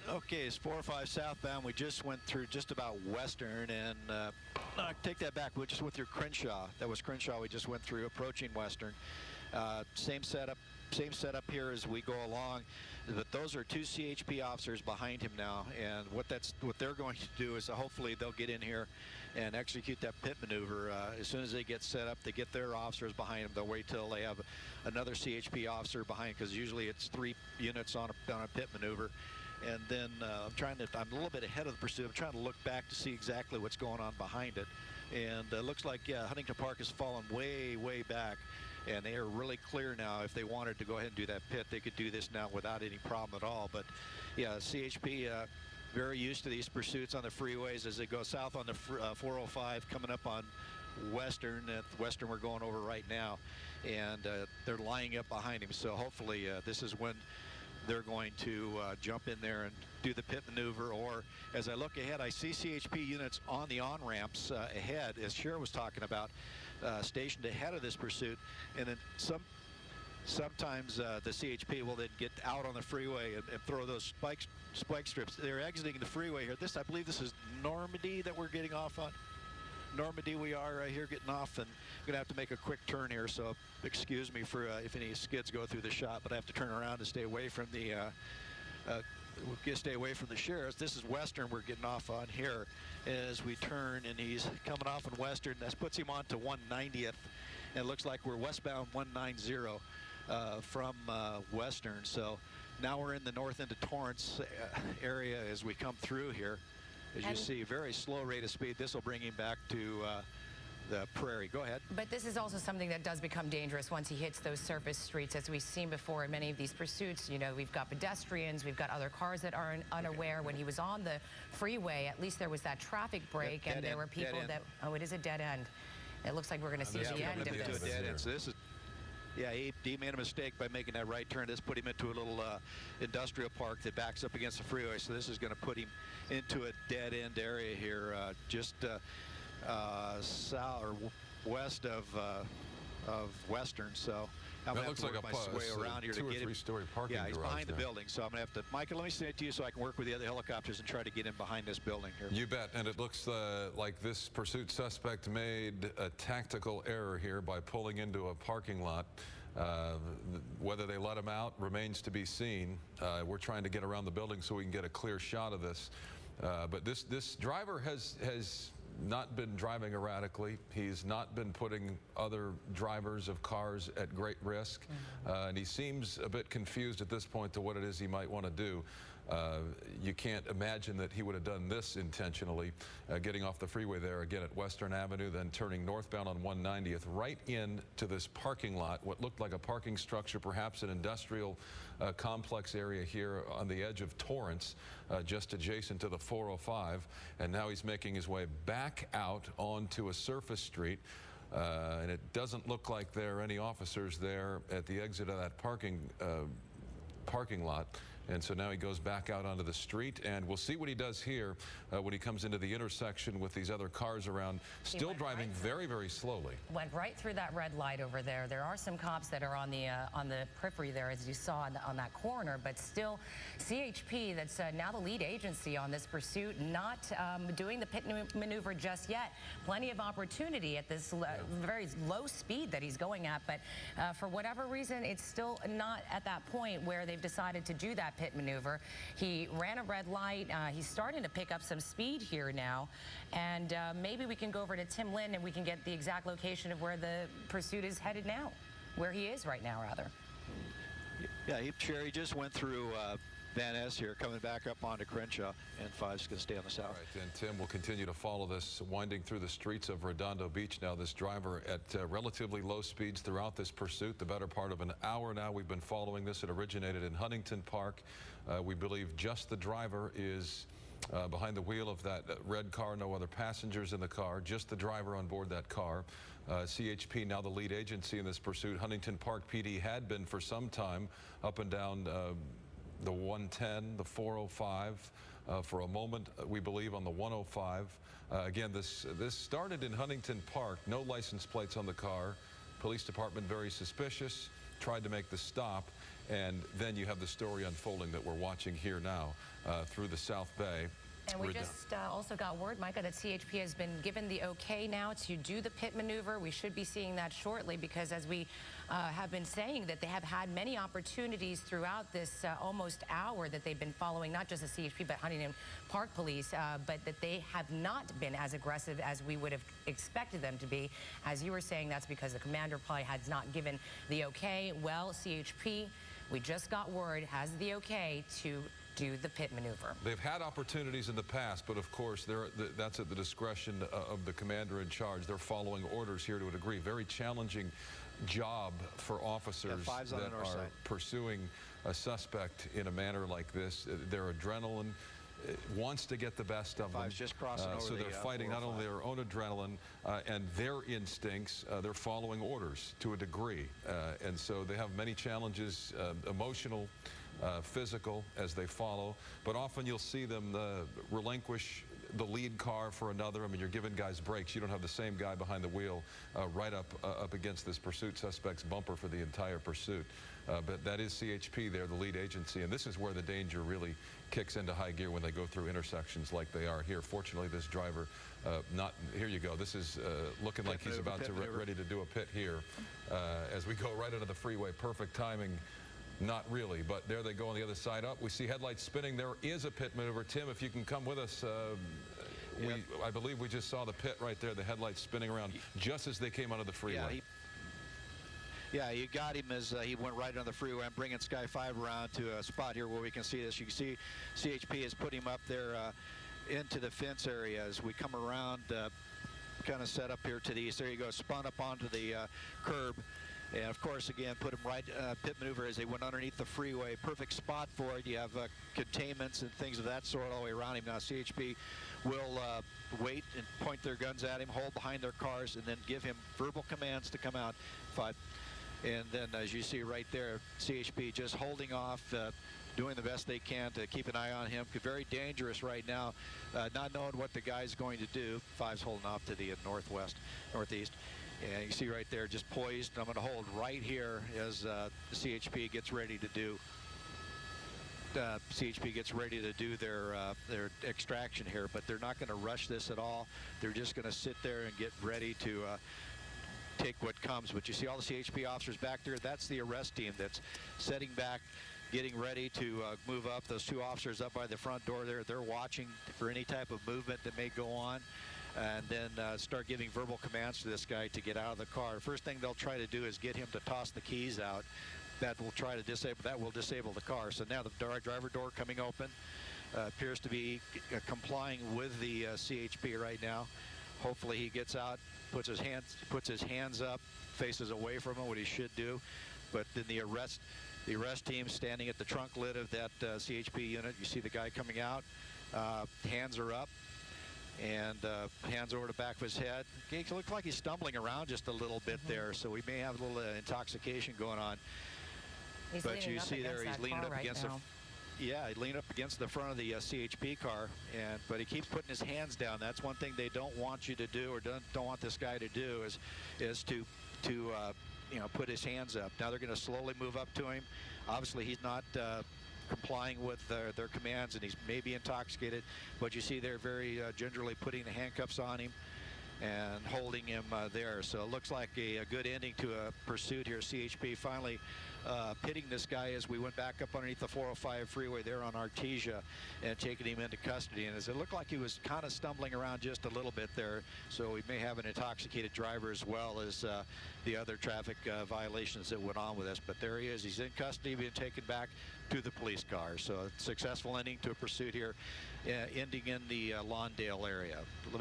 Okay, it's 405 southbound. We just went through just about Western, and take that back. We just went through Crenshaw. That was Crenshaw. We just went through approaching Western. Same setup here as we go along. But those are two CHP officers behind him now, and what they're going to do is hopefully they'll get in here and execute that pit maneuver. As soon as they get set up, they get their officers behind them. They'll wait till they have another CHP officer behind, because usually it's 3 units on a pit maneuver. And then I'm a little bit ahead of the pursuit. I'm trying to look back to see exactly what's going on behind it. And it looks like, yeah, Huntington Park has fallen way, way back. And they are really clear now. If they wanted to go ahead and do that pit, they could do this now without any problem at all. But, yeah, CHP very used to these pursuits on the freeways as they go south on the 405, coming up on Western. At Western we're going over right now. And they're lining up behind him. So hopefully this is when they're going to jump in there and do the pit maneuver. Or as I look ahead, I see CHP units on the on-ramps ahead, as Cher was talking about, stationed ahead of this pursuit. And then sometimes the CHP will then get out on the freeway and throw those spike strips. They're exiting the freeway here. I believe this is Normandy that we're getting off on. Normandy we are right here getting off, and I'm gonna have to make a quick turn here, so excuse me for if any skids go through the shot, but I have to turn around to stay away from the sheriffs. This is Western we're getting off on here as we turn, and he's coming off on Western. That puts him on to 190th, and it looks like we're westbound 190 from Western. So now we're in the north end of Torrance area as we come through here. As you see, very slow rate of speed. This will bring him back to the prairie. Go ahead. But this is also something that does become dangerous once he hits those surface streets. As we've seen before in many of these pursuits, you know, we've got pedestrians, we've got other cars that are unaware. Okay. When he was on the freeway, at least there was that traffic break, and there were people that, oh, it is a dead end. It looks like we're going to see the end of this. Dead end. So this is, yeah, he made a mistake by making that right turn. This put him into a little industrial park that backs up against the freeway. So this is going to put him into a dead end area here, just south or west of Western. So I'm going to have to work my way around here to get him. Yeah, he's behind the building, so I'm going to have to. Michael, let me send it to you so I can work with the other helicopters and try to get him behind this building here. You bet. And it looks like this pursuit suspect made a tactical error here by pulling into a parking lot. Whether they let him out remains to be seen. We're trying to get around the building so we can get a clear shot of this. But this driver has not been driving erratically. He's not been putting other drivers of cars at great risk. And he seems a bit confused at this point to what it is he might want to do. You can't imagine that he would have done this intentionally, getting off the freeway there again at Western Avenue, then turning northbound on 190th right into this parking lot, what looked like a parking structure, perhaps an industrial complex area here on the edge of Torrance, just adjacent to the 405. And now he's making his way back out onto a surface street. And it doesn't look like there are any officers there at the exit of that parking lot. And so now he goes back out onto the street, and we'll see what he does here when he comes into the intersection with these other cars around, still driving very, very slowly. Went right through that red light over there. There are some cops that are on the periphery there, as you saw on that corner, but still CHP, that's now the lead agency on this pursuit, not doing the pit maneuver just yet. Plenty of opportunity at this very low speed that he's going at, but for whatever reason, it's still not at that point where they've decided to do that pit maneuver. He ran a red light. He's starting to pick up some speed here now, and maybe we can go over to Tim Lynn and we can get the exact location of where the pursuit is headed now, where he is right now, rather. Yeah, Sherry just went through Van Ness here, coming back up onto Crenshaw, and 5's going to stay on the south. All right, and Tim will continue to follow this, winding through the streets of Redondo Beach now. This driver at relatively low speeds throughout this pursuit. The better part of an hour now we've been following this. It originated in Huntington Park. We believe just the driver is behind the wheel of that red car, no other passengers in the car, just the driver on board that car. CHP, now the lead agency in this pursuit. Huntington Park PD had been for some time up and down the 110, the 405, for a moment, we believe, on the 105. Again, this started in Huntington Park. No license plates on the car. Police department very suspicious. tried to make the stop, and then you have the story unfolding that we're watching here now through the South Bay. And we just also got word, Micah, that CHP has been given the okay now to do the pit maneuver. We should be seeing that shortly because, as we have been saying, that they have had many opportunities throughout this almost hour that they've been following, not just the CHP, but Huntington Park Police, but that they have not been as aggressive as we would have expected them to be. As you were saying, that's because the commander probably has not given the okay. Well, CHP, we just got word, has the okay to do the pit maneuver. They've had opportunities in the past, but of course that's at the discretion of the commander in charge. They're following orders here to a degree. Very challenging job for officers that are pursuing a suspect in a manner like this. Their adrenaline wants to get the best of them. Just crossing over so they're fighting not only their own adrenaline and their instincts, they're following orders to a degree. And so they have many challenges, emotional, physical, as they follow, but often you'll see them relinquish the lead car for another. I mean, you're giving guys breaks. You don't have the same guy behind the wheel right up against this pursuit suspect's bumper for the entire pursuit. But that is CHP there, the lead agency, and this is where the danger really kicks into high gear when they go through intersections like they are here. Fortunately, this driver, here you go. This is looking like he's about to ready to do a pit here as we go right into the freeway. Perfect timing. Not really, but there they go on the other side up. We see headlights spinning. There is a pit maneuver. Tim, if you can come with us. I believe we just saw the pit right there, the headlights spinning around just as they came out of the freeway. Yeah, you got him as he went right on the freeway. I'm bringing Sky 5 around to a spot here where we can see this. You can see CHP has put him up there into the fence area as we come around, kind of set up here to the east. There you go, spun up onto the curb. And of course, again, put him right pit maneuver as they went underneath the freeway. Perfect spot for it. You have containments and things of that sort all the way around him. Now CHP will wait and point their guns at him, hold behind their cars, and then give him verbal commands to come out. And then, as you see right there, CHP just holding off, doing the best they can to keep an eye on him. Very dangerous right now, not knowing what the guy's going to do. 5's holding off to the northeast. And you see right there, just poised. I'm going to hold right here as the CHP gets ready to do. CHP gets ready to do their extraction here, but they're not going to rush this at all. They're just going to sit there and get ready to take what comes. But you see all the CHP officers back there. That's the arrest team that's setting back, getting ready to move up. Those 2 officers up by the front door there, they're watching for any type of movement that may go on. And then start giving verbal commands to this guy to get out of the car. First thing they'll try to do is get him to toss the keys out. That will try to disable the car. So now the driver door coming open appears to be complying with the CHP right now. Hopefully he gets out, puts his hands up, faces away from him, what he should do. But then the arrest team standing at the trunk lid of that CHP unit. You see the guy coming out, hands are up. And hands over the back of his head. He looks like he's stumbling around just a little bit there, so we may have a little intoxication going on. But you see there, he's leaning up against he leaned up against the front of the CHP car, but he keeps putting his hands down. That's one thing they don't want you to do, or don't want this guy to do, is to put his hands up. Now they're going to slowly move up to him. Obviously, he's not complying with their commands, and he's maybe intoxicated, but you see they're very gingerly putting the handcuffs on him and holding him there. So it looks like a good ending to a pursuit here. CHP finally pitting this guy as we went back up underneath the 405 freeway there on Artesia and taking him into custody. And as it looked like he was kind of stumbling around just a little bit there, so we may have an intoxicated driver as well as the other traffic violations that went on with us. But there he is. He's in custody, being taken back to the police car. So a successful ending to a pursuit here, ending in the Lawndale area.